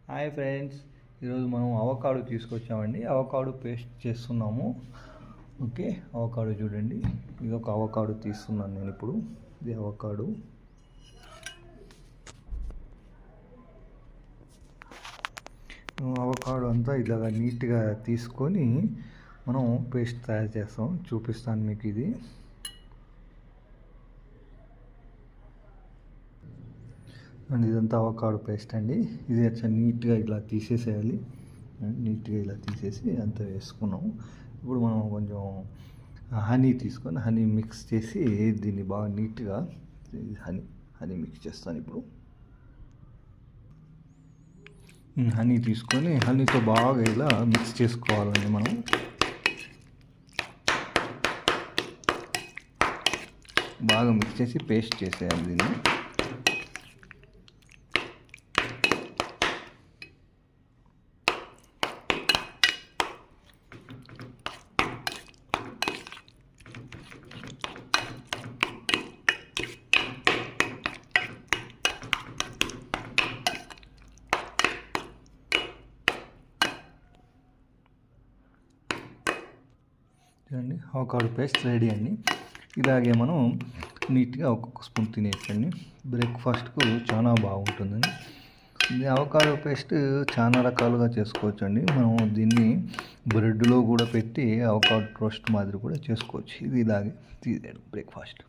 Hi friends, ఈరోజు మనం avocado తీసుకొచ్చామండి. Avocado paste చేస్తున్నాము. ఓకే, అవకాడో చూడండి. ఇది ఒక అవకాడో తీస్తున్నాను నేను ఇప్పుడు. ఇది అవకాడో. అవకాడో అంతా ఇలాగా నీట్గా తీసుకొని మనం పేస్ట్ తయారు చేస్తాం. చూపిస్తాను మీకు ఇది. అండ్ ఇదంతా అవకాడో పేస్ట్ అండి. ఇది అట్లా నీట్గా ఇలా తీసేసేయాలి. నీట్గా ఇలా తీసేసి అంతా వేసుకున్నాము. ఇప్పుడు మనం కొంచెం హనీ తీసుకొని హనీ మిక్స్ చేసి దీన్ని బాగా నీట్గా హనీ మిక్స్ చేస్తాను ఇప్పుడు. హనీ తీసుకొని హనీతో బాగా ఇలా మిక్స్ చేసుకోవాలండి మనం. బాగా మిక్స్ చేసి పేస్ట్ చేసేయాలి దీన్ని. చూడండి, అవకాడో పేస్ట్ రెడీ అండి. ఇలాగే మనం నీట్గా ఒక్కొక్క స్పూన్ తినేయచ్చండి. బ్రేక్ఫాస్ట్కు చాలా బాగుంటుందండి. ఇది అవకాడో పేస్ట్ చాలా రకాలుగా చేసుకోవచ్చు అండి. మనం దీన్ని బ్రెడ్లో కూడా పెట్టి అవకాడో రోస్ట్ మాదిరి కూడా చేసుకోవచ్చు. ఇది ఇలాగే తీసేయడం బ్రేక్ఫాస్ట్.